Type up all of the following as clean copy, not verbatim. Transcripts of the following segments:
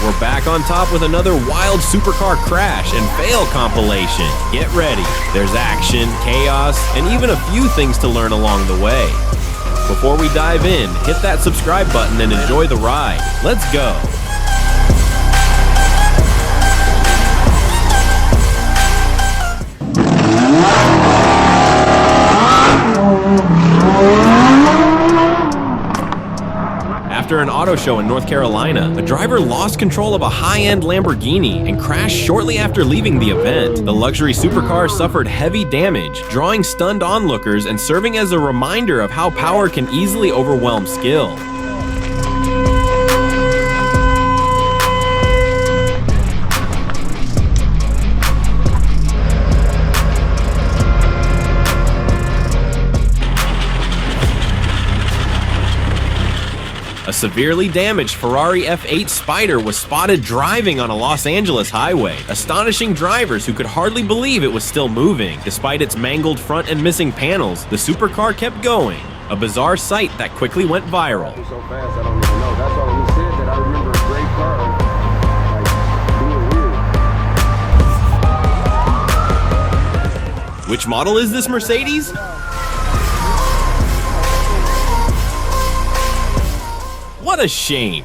we're back on top with another wild supercar crash and fail compilation. Get ready. There's action, chaos, and even a few things to learn along the way. Before we dive in, hit that subscribe button and enjoy the ride. Let's go. After an auto show in North Carolina, a driver lost control of a high-end Lamborghini and crashed shortly after leaving the event. The luxury supercar suffered heavy damage, drawing stunned onlookers and serving as a reminder of how power can easily overwhelm skill. A severely damaged Ferrari F8 Spider was spotted driving on a Los Angeles highway, astonishing drivers who could hardly believe it was still moving. Despite its mangled front and missing panels, the supercar kept going, a bizarre sight that quickly went viral. So fast, I don't even know. That's all he said, that I remember a great car, like, being weird. Which model is this Mercedes? What a shame.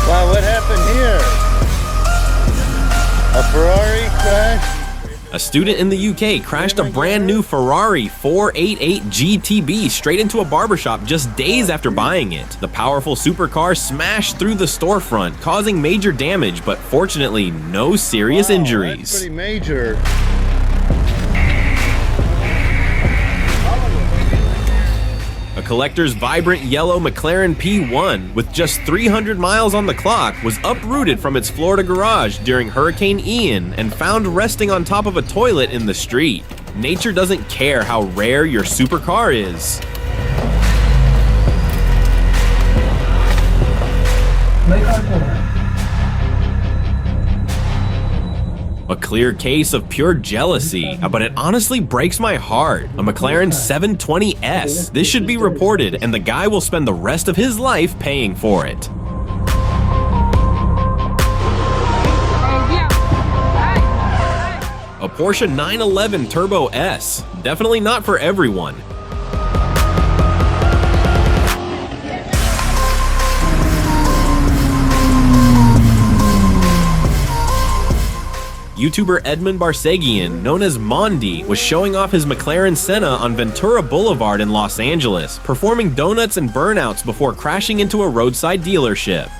Wow, what happened here? A Ferrari crash? A student in the UK crashed a brand new Ferrari 488 GTB straight into a barbershop just days after buying it. The powerful supercar smashed through the storefront, causing major damage, but fortunately no serious injuries. That's pretty major. A collector's vibrant yellow McLaren P1 with just 300 miles on the clock was uprooted from its Florida garage during Hurricane Ian and found resting on top of a toilet in the street. Nature doesn't care how rare your supercar is. A clear case of pure jealousy, but it honestly breaks my heart. A McLaren 720S. This should be reported, and the guy will spend the rest of his life paying for it. A Porsche 911 Turbo S. Definitely not for everyone. YouTuber Edmund Barsegian, known as Mondi, was showing off his McLaren Senna on Ventura Boulevard in Los Angeles, performing donuts and burnouts before crashing into a roadside dealership.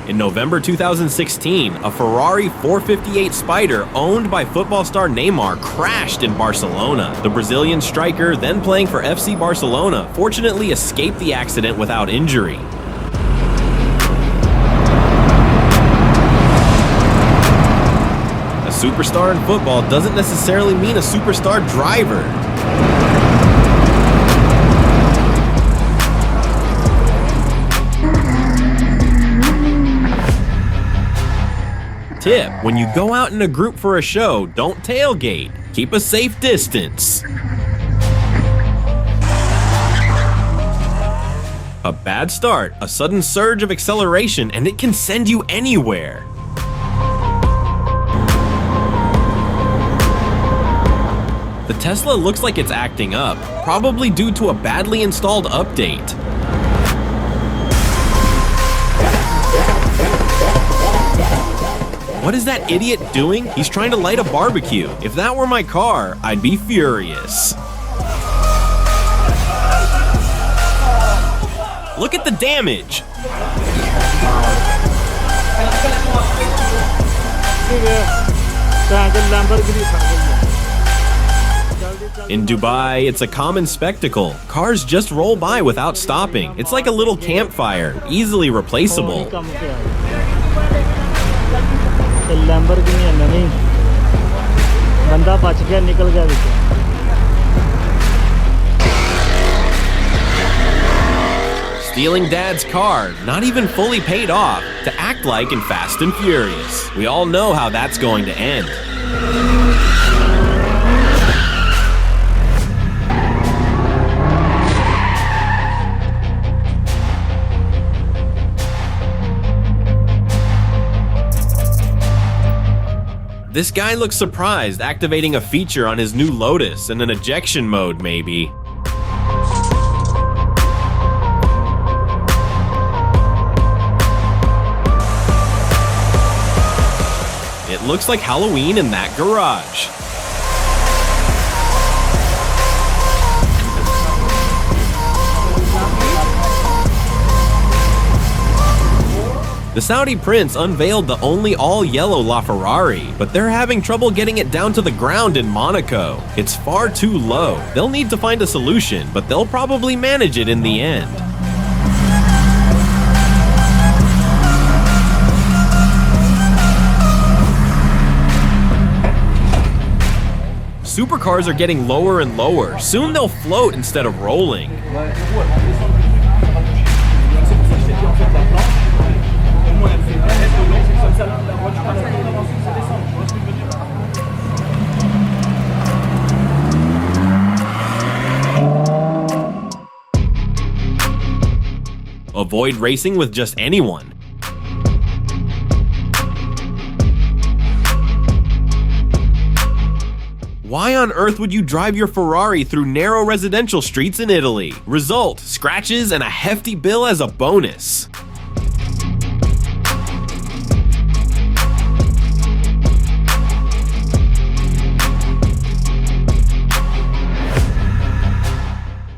In November 2016, a Ferrari 458 Spider owned by football star Neymar crashed in Barcelona. The Brazilian striker, then playing for FC Barcelona, fortunately escaped the accident without injury. A superstar in football doesn't necessarily mean a superstar driver. Tip: when you go out in a group for a show, don't tailgate. Keep a safe distance. A bad start, a sudden surge of acceleration, and it can send you anywhere. The Tesla looks like it's acting up, probably due to a badly installed update. What is that idiot doing? He's trying to light a barbecue. If that were my car, I'd be furious. Look at the damage. In Dubai, it's a common spectacle. Cars just roll by without stopping. It's like a little campfire, easily replaceable. Lamborghini है नहीं बंदा बच गया निकल गया stealing Dad's car, not even fully paid off, to act like in Fast and Furious. We all know how that's going to end. This guy looks surprised, activating a feature on his new Lotus in an ejection mode, maybe. It looks like Halloween in that garage. The Saudi prince unveiled the only all-yellow LaFerrari, but they're having trouble getting it down to the ground in Monaco. It's far too low. They'll need to find a solution, but they'll probably manage it in the end. Supercars are getting lower and lower. Soon they'll float instead of rolling. Avoid racing with just anyone. Why on earth would you drive your Ferrari through narrow residential streets in Italy? Result: scratches and a hefty bill as a bonus.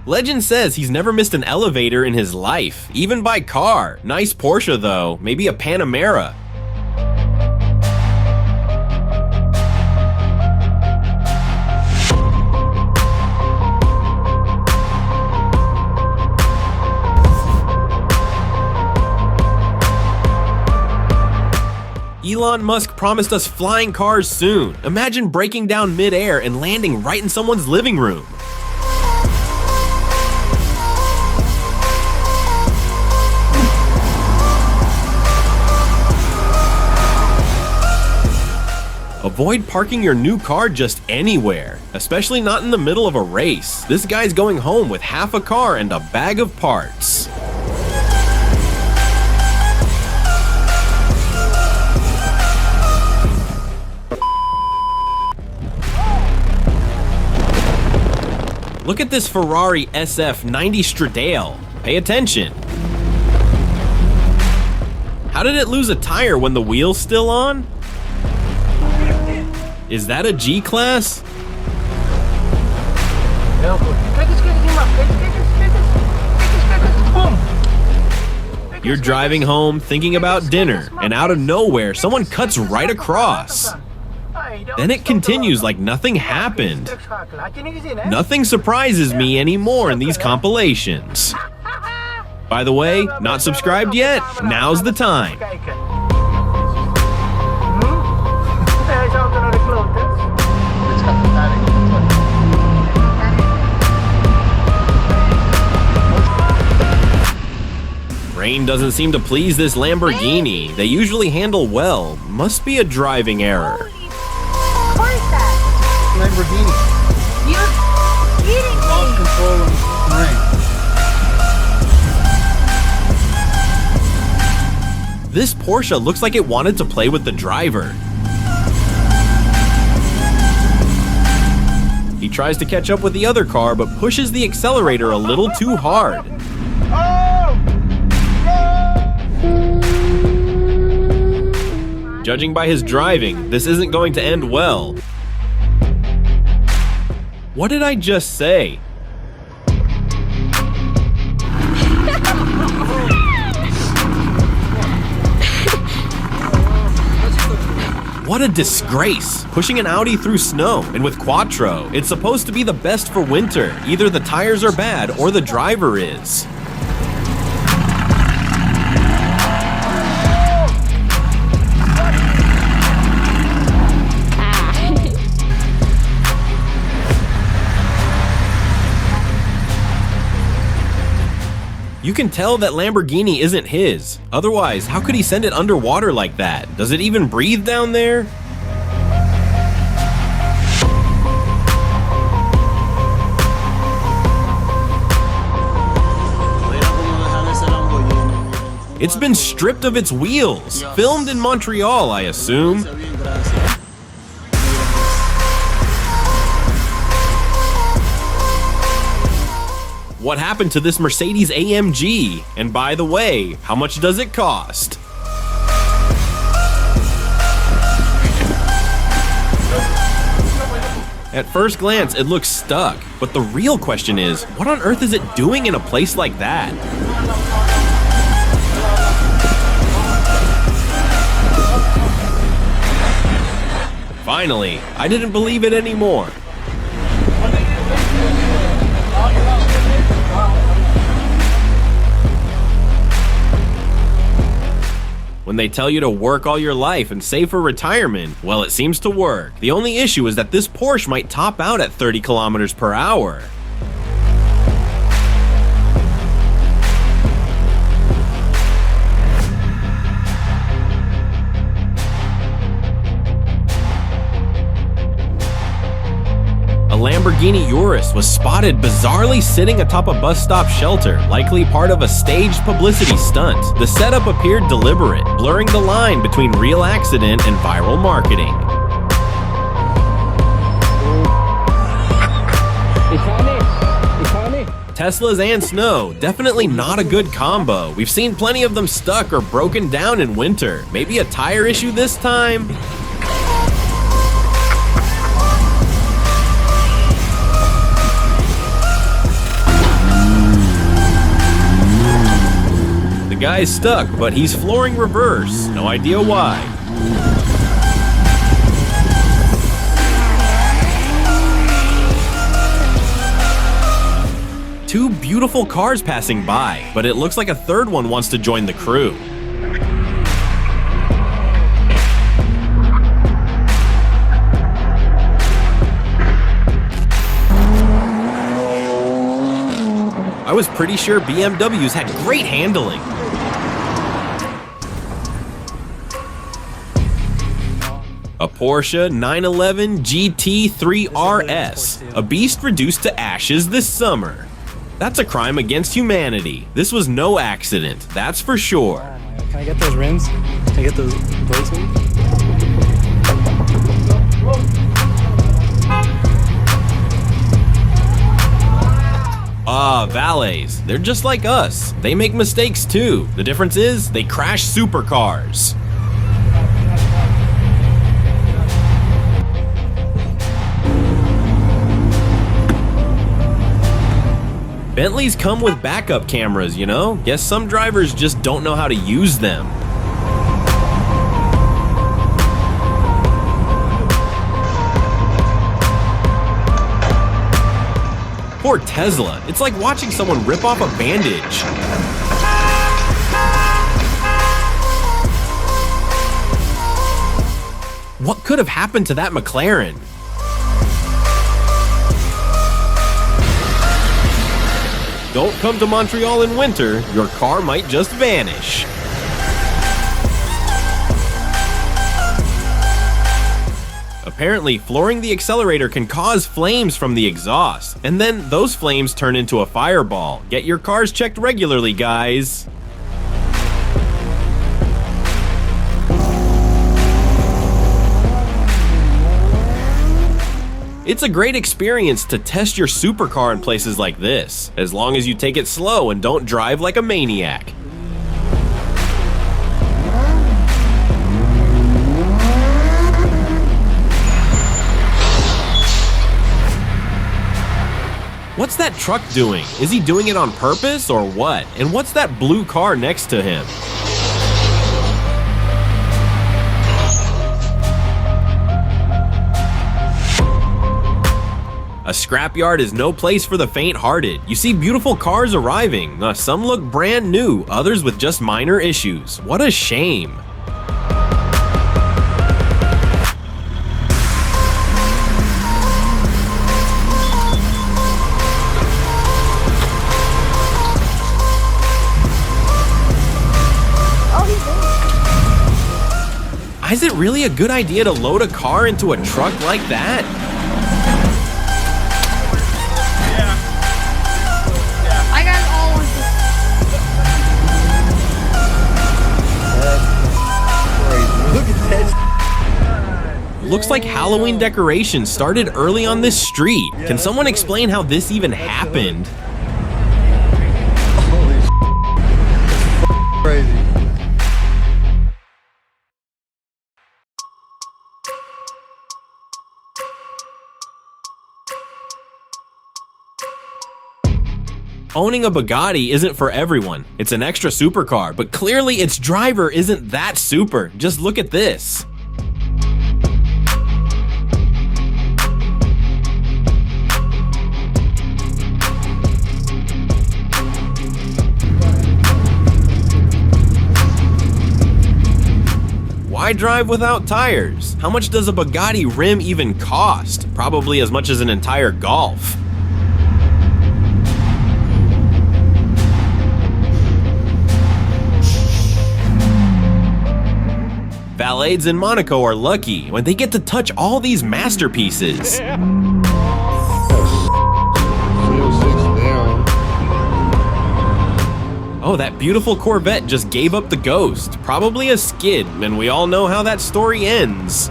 Legend says he's never missed an elevator in his life, even by car. Nice Porsche though, maybe a Panamera. Elon Musk promised us flying cars soon. Imagine breaking down mid-air and landing right in someone's living room. Avoid parking your new car just anywhere, especially not in the middle of a race. This guy's going home with half a car and a bag of parts. Look at this Ferrari SF90 Stradale. Pay attention. How did it lose a tire when the wheel's still on? Is that a G-Class? You're driving home, thinking about dinner, and out of nowhere, someone cuts right across. Then it continues like nothing happened. Nothing surprises me anymore in these compilations. By the way, not subscribed yet? Now's the time. Rain doesn't seem to please this Lamborghini. They usually handle well. Must be a driving error. Lamborghini. You're kidding me. Lost control of rain. This Porsche looks like it wanted to play with the driver. He tries to catch up with the other car, but pushes the accelerator a little too hard. Judging by his driving, this isn't going to end well. What did I just say? What a disgrace! Pushing an Audi through snow, and with Quattro, it's supposed to be the best for winter. Either the tires are bad or the driver is. You You can tell that Lamborghini isn't his. Otherwise, how could he send it underwater like that? Does it even breathe down there? It's been stripped of its wheels. Filmed in Montreal, I assume. What happened to this Mercedes AMG? And by the way, how much does it cost? At first glance, it looks stuck, but the real question is, what on earth is it doing in a place like that? Finally, I didn't believe it anymore. When they tell you to work all your life and save for retirement, well, it seems to work. The only issue is that this Porsche might top out at 30 kilometers per hour. A Lamborghini Urus was spotted bizarrely sitting atop a bus stop shelter, likely part of a staged publicity stunt. The setup appeared deliberate, blurring the line between real accident and viral marketing. Teslas and snow, definitely not a good combo. We've seen plenty of them stuck or broken down in winter. Maybe a tire issue this time? The guy's stuck, but he's flooring reverse. No idea why. Two beautiful cars passing by, but it looks like a third one wants to join the crew. I was pretty sure BMWs had great handling. A Porsche 911 GT3 RS, a beast reduced to ashes this summer. That's a crime against humanity. This was no accident, that's for sure. Can I get those rims? Can I get those brakes maybe? Ah, valets. They're just like us. They make mistakes too. The difference is, they crash supercars. Bentleys come with backup cameras, you know? Guess some drivers just don't know how to use them. Poor Tesla. It's like watching someone rip off a bandage. What could have happened to that McLaren? Don't come to Montreal in winter, your car might just vanish. Apparently, flooring the accelerator can cause flames from the exhaust, and then those flames turn into a fireball. Get your cars checked regularly, guys. It's a great experience to test your supercar in places like this, as long as you take it slow and don't drive like a maniac. What's that truck doing? Is he doing it on purpose or what? And what's that blue car next to him? A scrapyard is no place for the faint-hearted. You see beautiful cars arriving. Some look brand new, others with just minor issues. What a shame. is it really a good idea to load a car into a truck like that? I got all of this. Look at that. Looks like Halloween decorations started early on this street. Can someone explain how this even happened? Holy crazy. Owning a Bugatti isn't for everyone. It's an extra supercar, but clearly its driver isn't that super. Just look at this. Why drive without tires? How much does a Bugatti rim even cost? Probably as much as an entire Golf. Valets in Monaco are lucky when they get to touch all these masterpieces. Oh, that beautiful Corvette just gave up the ghost. Probably a skid, and we all know how that story ends.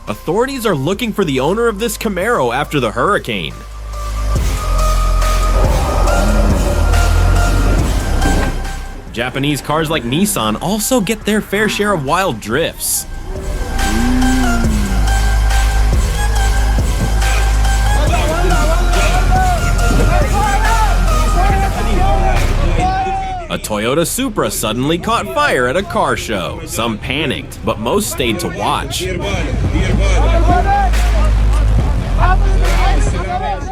Authorities are looking for the owner of this Camaro after the hurricane. Japanese cars like Nissan also get their fair share of wild drifts. A Toyota Supra suddenly caught fire at a car show. Some panicked, but most stayed to watch.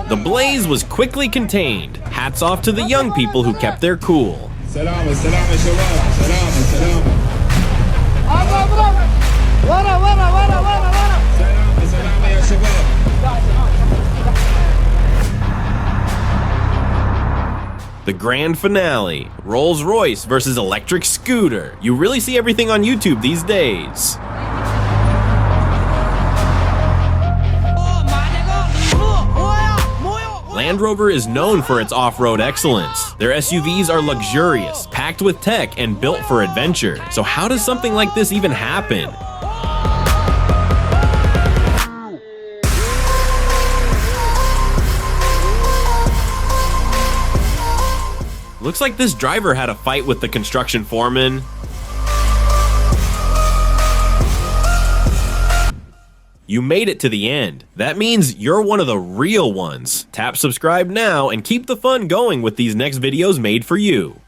The blaze was quickly contained. Hats off to the young people who kept their cool. The grand finale, Rolls-Royce versus electric scooter. You really see everything on YouTube these days. Land Rover is known for its off-road excellence. Their SUVs are luxurious, packed with tech, and built for adventure. So how does something like this even happen? Looks like this driver had a fight with the construction foreman. You made it to the end. That means you're one of the real ones. Tap subscribe now and keep the fun going with these next videos made for you.